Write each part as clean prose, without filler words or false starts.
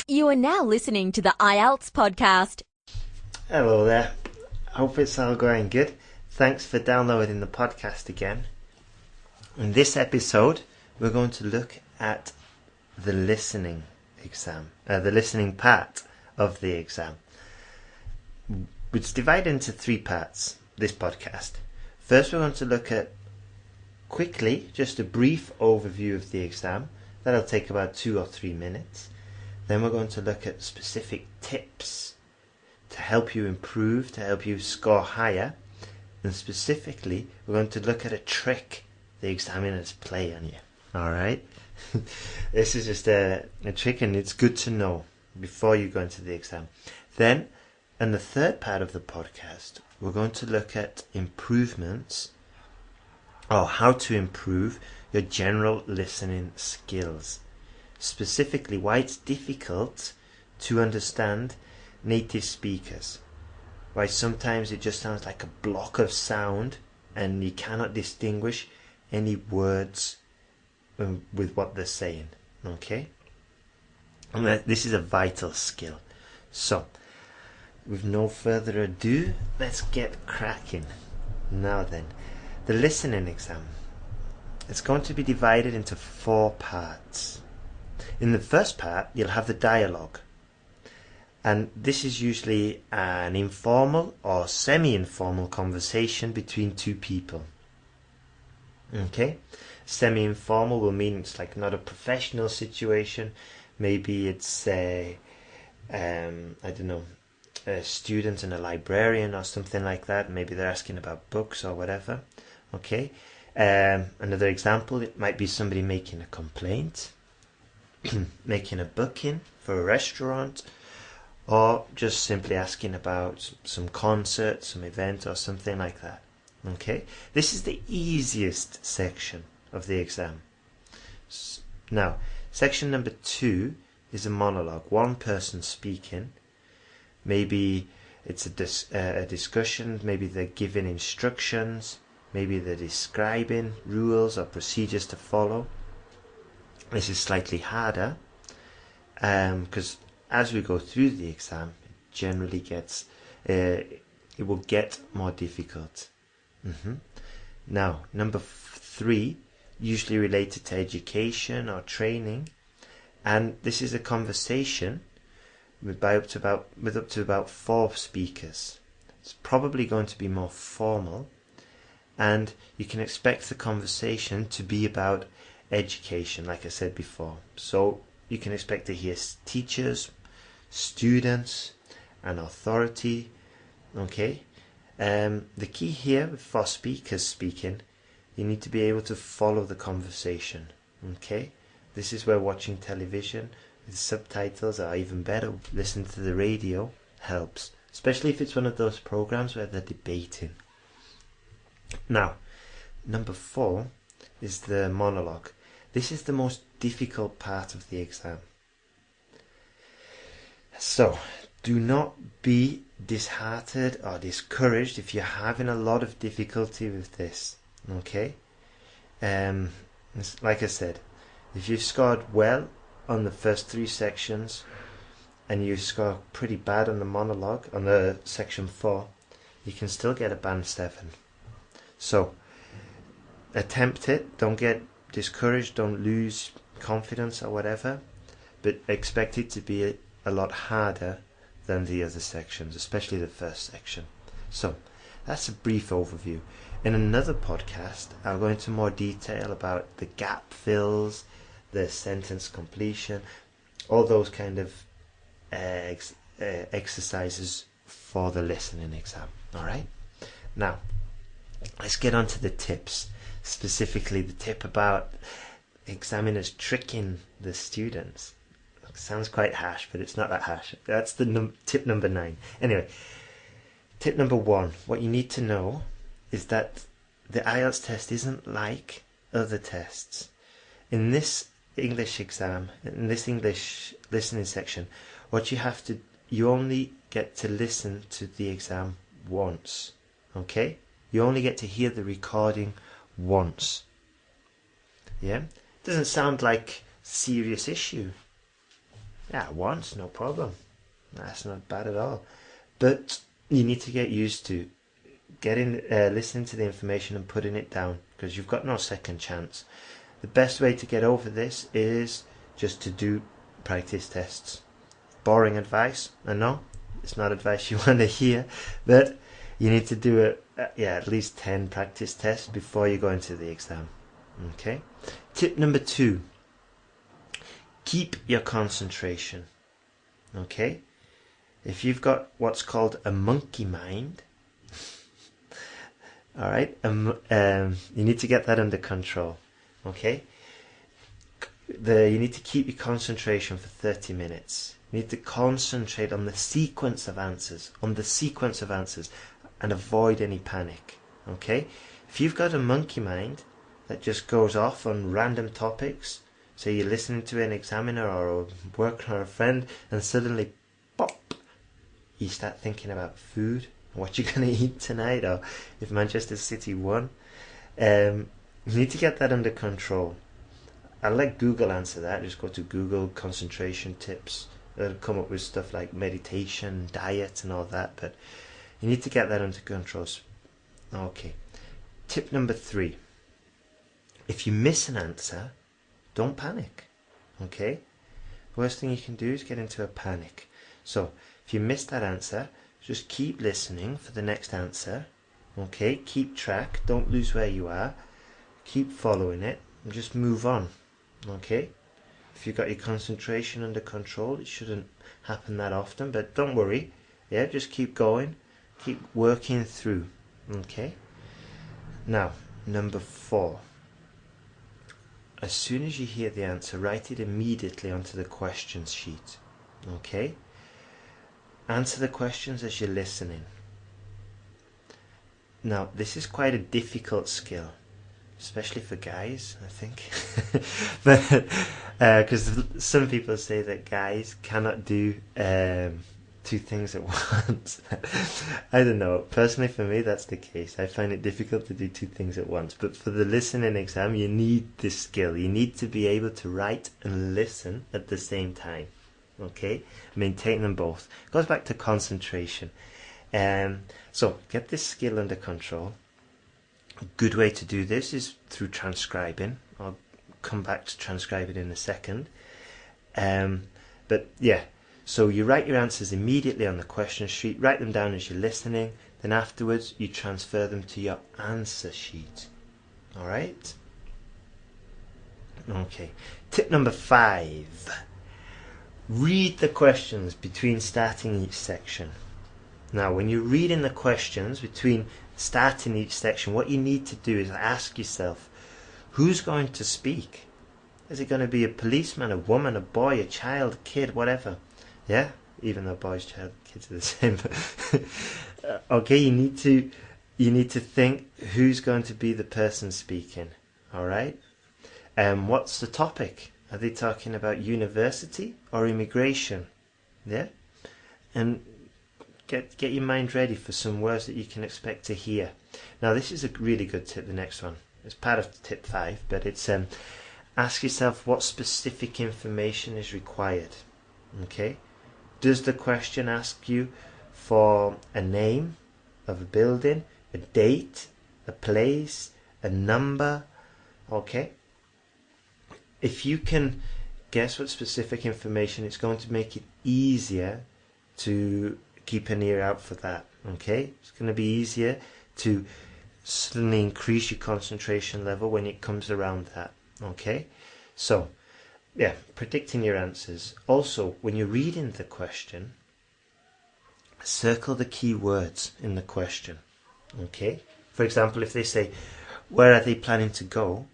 You are now listening to the IELTS podcast. Hello there. Hope it's all going good. Thanks for downloading the podcast again. In this episode, we're going to look at the listening exam, the listening part of the exam. It's divided into three parts, this podcast. First, we're going to look at quickly, just a brief overview of the exam. That'll take about 2 or 3 minutes. Then we're going to look at specific tips to help you improve, to help you score higher. And specifically, we're going to look at a trick the examiners play on you. Alright? This is just a trick, and it's good to know before you go into the exam. Then, in the third part of the podcast, we're going to look at improvements, or how to improve your general listening skills. Specifically, why it's difficult to understand native speakers. Why sometimes it just sounds like a block of sound and you cannot distinguish any words with what they're saying. Okay? And this is a vital skill. So, with no further ado, let's get cracking. Now then, the listening exam. It's going to be divided into 4 parts. In the first part, you'll have the dialogue. And this is usually an informal or semi-informal conversation between 2 people. Okay? Semi-informal will mean it's like not a professional situation. Maybe it's a student and a librarian or something like that. Maybe they're asking about books or whatever. Okay? Another example, it might be somebody making a complaint, making a booking for a restaurant, or just simply asking about some concert, some event or something like that. Okay? This is the easiest section of the exam. Now, section number 2 is a monologue. One person speaking. Maybe it's a discussion, maybe they're giving instructions, maybe they're describing rules or procedures to follow. This is slightly harder because as we go through the exam, it generally gets, it will get more difficult. Now, number 3, usually related to education or training, and this is a conversation with up to about 4 speakers. It's probably going to be more formal, and you can expect the conversation to be about education, like I said before. So you can expect to hear teachers, students, and authority. Okay? The key here, for speakers speaking, you need to be able to follow the conversation. Okay? This is where watching television with subtitles, or even better, listening to the radio, helps. Especially if it's one of those programs where they're debating. Now, number 4 is the monologue. This is the most difficult part of the exam. So, do not be disheartened or discouraged if you're having a lot of difficulty with this. Okay? Like I said, if you've scored well on the first 3 sections and you score pretty bad on the monologue, on the section 4, you can still get a band 7. So, attempt it. Don't get discouraged. Don't lose confidence or whatever. But expect it to be a lot harder than the other sections, especially the first section. So, that's a brief overview. In another podcast, I'll go into more detail about the gap fills, the sentence completion, all those kind of exercises for the listening exam. Alright? Now, let's get on to the tips. Specifically, the tip about examiners tricking the students. It sounds quite harsh, but it's not that harsh. That's the tip number 9. Anyway, tip number 1. What you need to know is that the IELTS test isn't like other tests. In this English exam, in this English listening section, you only get to listen to the exam once. Okay? You only get to hear the recording once. Yeah? Doesn't sound like a serious issue. Yeah, once, no problem. That's not bad at all. But you need to get used to listening to the information and putting it down, because you've got no second chance. The best way to get over this is just to do practice tests. Boring advice, I know. It's not advice you want to hear, but you need to do at least 10 practice tests before you go into the exam. Okay? Tip number 2. Keep your concentration. Okay? If you've got what's called a monkey mind, all right, you need to get that under control. Okay? You need to keep your concentration for 30 minutes. You need to concentrate on the sequence of answers, and avoid any panic. Okay? If you've got a monkey mind that just goes off on random topics, say you're listening to an examiner or a worker or a friend, and suddenly, pop, you start thinking about food, what you're going to eat tonight, or if Manchester City won. You need to get that under control. I'll let Google answer that. Just go to Google concentration tips. It'll come up with stuff like meditation, diet and all that, but you need to get that under control. Okay. Tip number 3. If you miss an answer, don't panic. Okay? Worst thing you can do is get into a panic. So, if you miss that answer, just keep listening for the next answer. Okay? Keep track. Don't lose where you are. Keep following it and just move on. Okay? If you've got your concentration under control, it shouldn't happen that often, but don't worry. Yeah, just keep going. Keep working through. Okay? Now, number 4. As soon as you hear the answer, write it immediately onto the questions sheet. Okay? Answer the questions as you're listening. Now, this is quite a difficult skill, especially for guys, I think. But because some people say that guys cannot do 2 things at once. I don't know. Personally, for me, that's the case. I find it difficult to do 2 things at once. But for the listening exam, you need this skill. You need to be able to write and listen at the same time. Okay? Maintain them both. It goes back to concentration. So, get this skill under control. A good way to do this is through transcribing. I'll come back to transcribing in a second. But yeah, so you write your answers immediately on the question sheet, write them down as you're listening, then afterwards you transfer them to your answer sheet. Alright? Okay. Tip number 5. Read the questions between starting each section. Now, when you're reading the questions between starting each section, what you need to do is ask yourself, who's going to speak? Is it going to be a policeman, a woman, a boy, a child, a kid, whatever? Yeah? Even though boys, child, kids are the same. Okay, you need to think who's going to be the person speaking. Alright? What's the topic? Are they talking about university or immigration? Yeah? And get your mind ready for some words that you can expect to hear. Now, this is a really good tip, the next one. It's part of tip 5, but it's ask yourself what specific information is required. Okay? Does the question ask you for a name of a building, a date, a place, a number? Okay? If you can guess what specific information, it's going to make it easier to keep an ear out for that. Okay? It's going to be easier to suddenly increase your concentration level when it comes around that. Okay? So, yeah, predicting your answers. Also, when you're reading the question, circle the key words in the question. Okay? For example, if they say, where are they planning to go?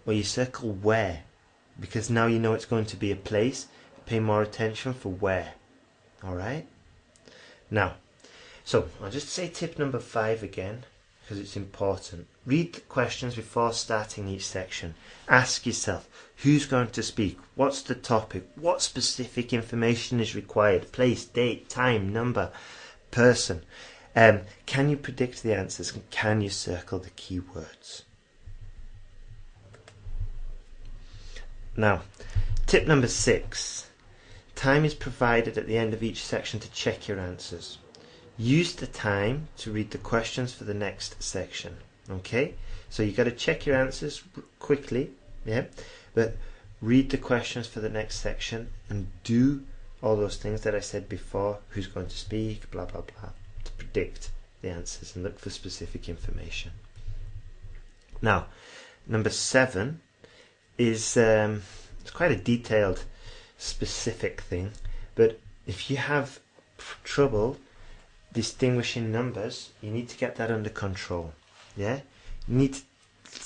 Well, you circle where, because now you know it's going to be a place. Pay more attention for where. Alright? Now, so I'll just say tip number 5 again, because it's important. Read the questions before starting each section. Ask yourself, who's going to speak? What's the topic? What specific information is required? Place, date, time, number, person. Can you predict the answers? And can you circle the key words? Now, tip number 6. Time is provided at the end of each section to check your answers. Use the time to read the questions for the next section. Okay? So you got to check your answers quickly, yeah? But read the questions for the next section and do all those things that I said before. Who's going to speak, blah, blah, blah, to predict the answers and look for specific information. Now, number 7 is it's quite a detailed, specific thing, but if you have trouble distinguishing numbers, you need to get that under control. Yeah, you need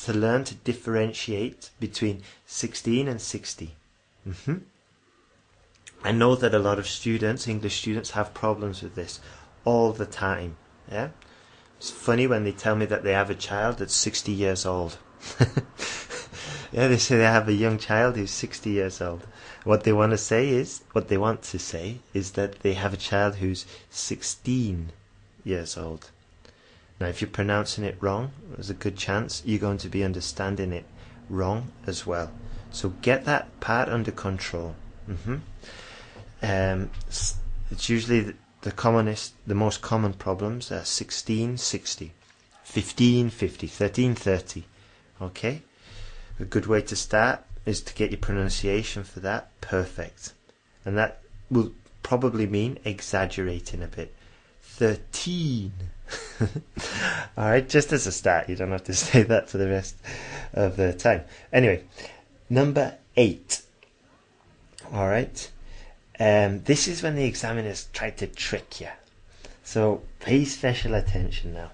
to learn to differentiate between 16 and 60. I know that a lot of students, English students, have problems with this all the time. Yeah, it's funny when they tell me that they have a child that's 60 years old. Yeah, they say they have a young child who's 60 years old. What they want to say is that they have a child who's 16 years old. Now, if you're pronouncing it wrong, there's a good chance you're going to be understanding it wrong as well. So get that part under control. It's usually the most common problems are 16, 60, 15, 50, 13, 30. Okay? A good way to start is to get your pronunciation for that perfect. And that will probably mean exaggerating a bit. 13. Alright, just as a start. You don't have to say that for the rest of the time. Anyway, number 8. Alright. This is when the examiners try to trick you. So pay special attention now.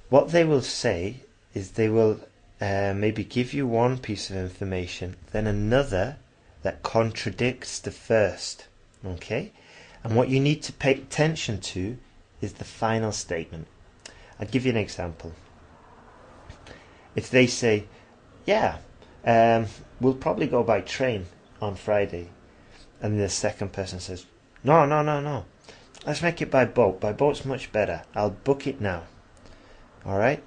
What they will say is they will maybe give you one piece of information, then another that contradicts the first. Okay? And what you need to pay attention to is the final statement. I'll give you an example. If they say, yeah, we'll probably go by train on Friday, and the second person says, no, let's make it by boat. By boat's much better. I'll book it now. Alright?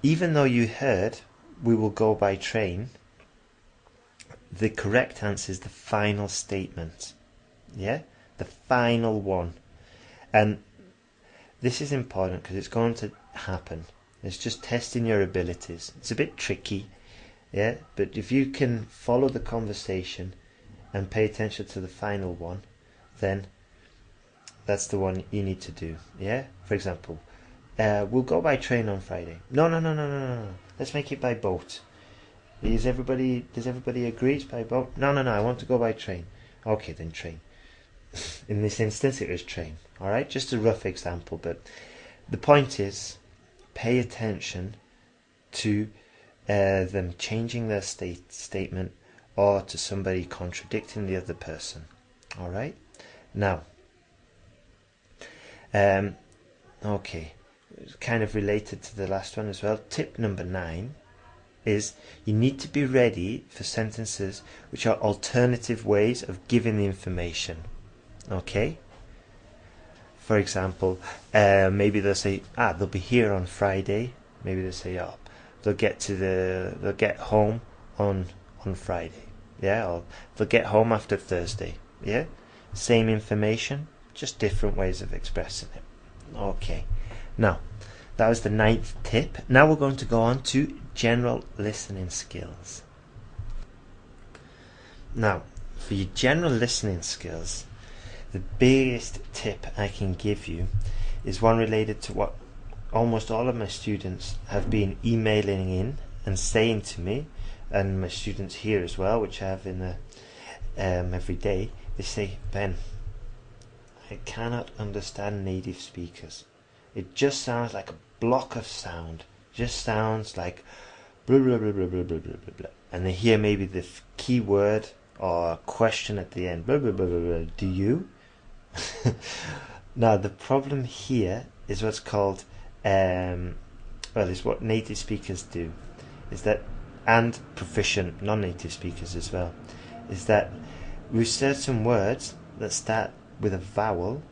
Even though you heard, we will go by train, the correct answer is the final statement. Yeah? The final one. And this is important because it's going to happen. It's just testing your abilities. It's a bit tricky, yeah? But if you can follow the conversation and pay attention to the final one, then that's the one you need to do, yeah? For example, we'll go by train on Friday. No. Let's make it by boat. Does everybody agree it's by boat? No, I want to go by train. Okay, then train. In this instance, it was train. Alright, just a rough example, but the point is, pay attention to them changing their statement or to somebody contradicting the other person. Alright? Now, okay, it's kind of related to the last one as well. Tip number 9 is you need to be ready for sentences which are alternative ways of giving the information. Okay? For example, maybe they'll say, they'll be here on Friday. Maybe they'll say, they'll get home on Friday. Yeah, or they'll get home after Thursday. Yeah? Same information, just different ways of expressing it. Okay. Now, that was the 9th tip. Now we're going to go on to general listening skills. Now, for your general listening skills, the biggest tip I can give you is one related to what almost all of my students have been emailing in and saying to me, and my students here as well, which I have in the every day. They say, Ben, I cannot understand native speakers. It just sounds like a block of sound. It just sounds like blah blah blah blah blah blah blah blah. And they hear maybe the key word or question at the end. Blah blah blah blah blah. Do you? Now the problem here is what's called is what native speakers do. Is that, and proficient non-native speakers as well, is that with certain words that start with a vowel,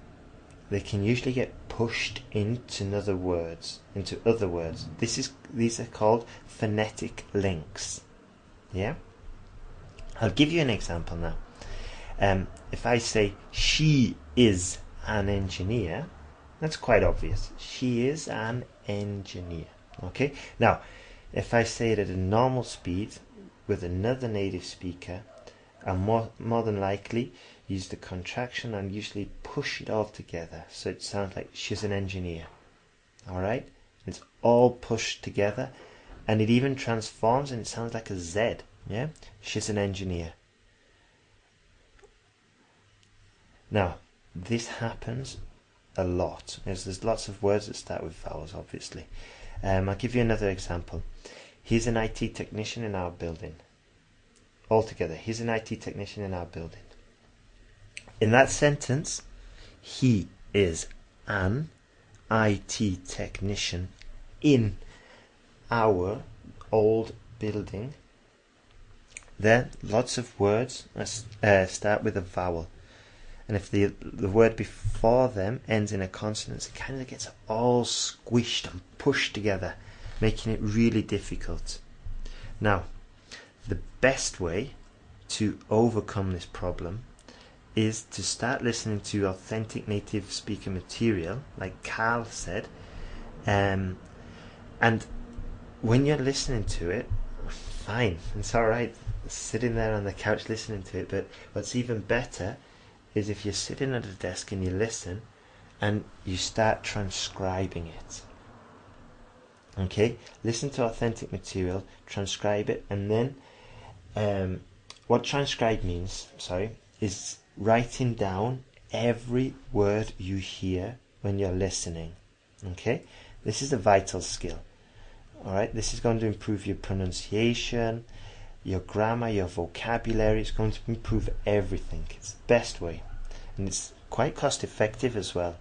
they can usually get pushed into other words. These are called phonetic links. Yeah? I'll give you an example now. If I say she is an engineer, that's quite obvious. She is an engineer. Okay. Now, if I say it at a normal speed with another native speaker, I'll more than likely use the contraction and usually push it all together, so it sounds like she's an engineer. Alright? It's all pushed together, and it even transforms and it sounds like a Z. Yeah? She's an engineer. Now, this happens a lot. There's lots of words that start with vowels, obviously. I'll give you another example. He's an IT technician in our building. Altogether, he's an IT technician in our building. In that sentence, he is an IT technician in our old building. There, lots of words start with a vowel. And if the word before them ends in a consonant, it kind of gets all squished and pushed together, making it really difficult. Now, the best way to overcome this problem is to start listening to authentic native speaker material, like Carl said, and when you're listening to it, fine, it's alright sitting there on the couch listening to it, but what's even better is if you're sitting at a desk and you listen and you start transcribing it. Okay, listen to authentic material, transcribe it, and then what transcribe means, is writing down every word you hear when you're listening. Okay, this is a vital skill. Alright, this is going to improve your pronunciation, your grammar, your vocabulary. It's going to improve everything. It's the best way, and it's quite cost effective as well.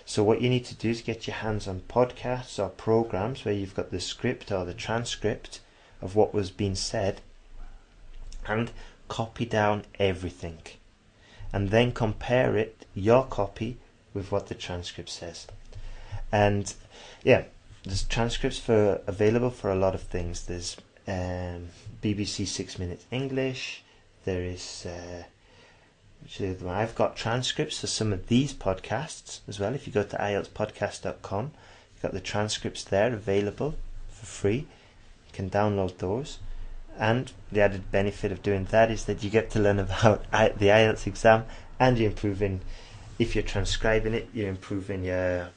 So what you need to do is get your hands on podcasts or programs where you've got the script or the transcript of what was being said, and copy down everything, and then compare your copy with what the transcript says. And yeah, there's transcripts available for a lot of things. There's BBC 6 Minutes English. There is I've got transcripts for some of these podcasts as well. If you go to IELTSPodcast.com, you've got the transcripts there available for free. You can download those. And the added benefit of doing that is that you get to learn about the IELTS exam, and you're improving, if you're transcribing it, you're improving your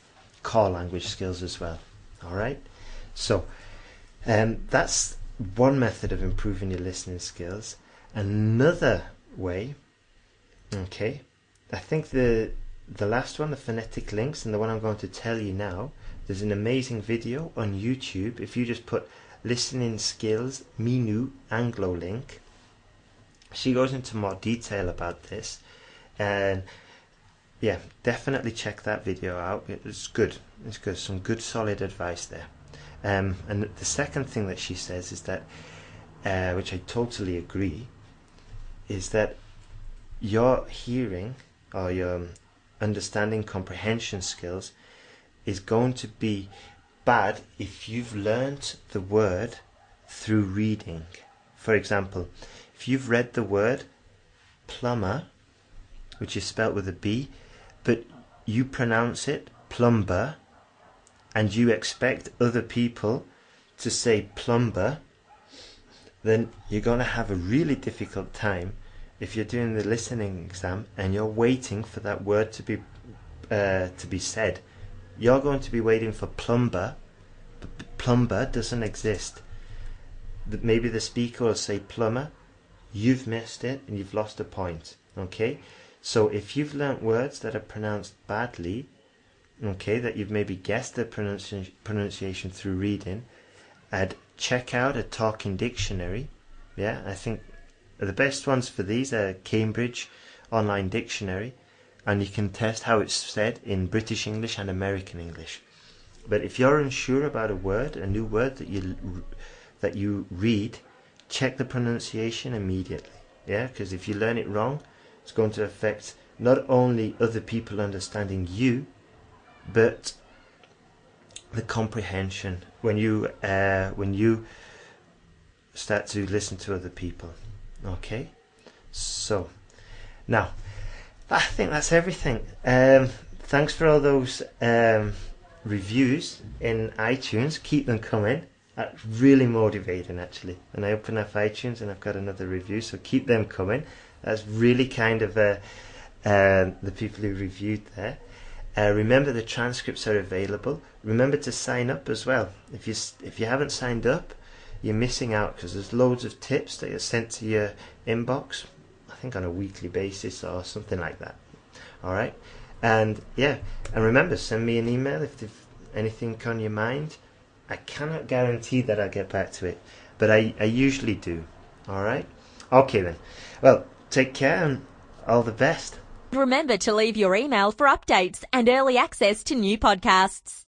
core language skills as well. Alright? So, that's one method of improving your listening skills. Another way, okay, I think the last one, the phonetic links, and the one I'm going to tell you now, there's an amazing video on YouTube. If you just put listening skills Minu Anglo link, she goes into more detail about this, and yeah, definitely check that video out. It's good. It's good. Some good solid advice there. And the second thing that she says is that, which I totally agree, is that your hearing or your understanding comprehension skills is going to be bad if you've learnt the word through reading. For example, if you've read the word plumber, which is spelt with a B, but you pronounce it plumber, and you expect other people to say plumber, then you're going to have a really difficult time if you're doing the listening exam and you're waiting for that word to be said. You're going to be waiting for plumber, but plumber doesn't exist. Maybe the speaker will say plumber, you've missed it and you've lost a point. Okay, so if you've learnt words that are pronounced badly, okay, that you've maybe guessed the pronunciation through reading, I'd check out a talking dictionary. Yeah, I think the best ones for these are Cambridge Online Dictionary, and you can test how it's said in British English and American English. But if you're unsure about a word, a new word that you read, check the pronunciation immediately. Yeah, because if you learn it wrong, it's going to affect not only other people understanding you, but the comprehension when you start to listen to other people. Okay, so Now, I think that's everything. Thanks for all those reviews in iTunes. Keep them coming. That's really motivating, actually. And I open up iTunes and I've got another review, so keep them coming. That's really kind of the people who reviewed there. Remember, the transcripts are available. Remember to sign up as well. If you haven't signed up, you're missing out, because there's loads of tips that are sent to your inbox, I think on a weekly basis or something like that. All right, and remember, send me an email if there's anything on your mind. I cannot guarantee that I'll get back to it, but I usually do. All right, okay then. Well, take care and all the best. Remember to leave your email for updates and early access to new podcasts.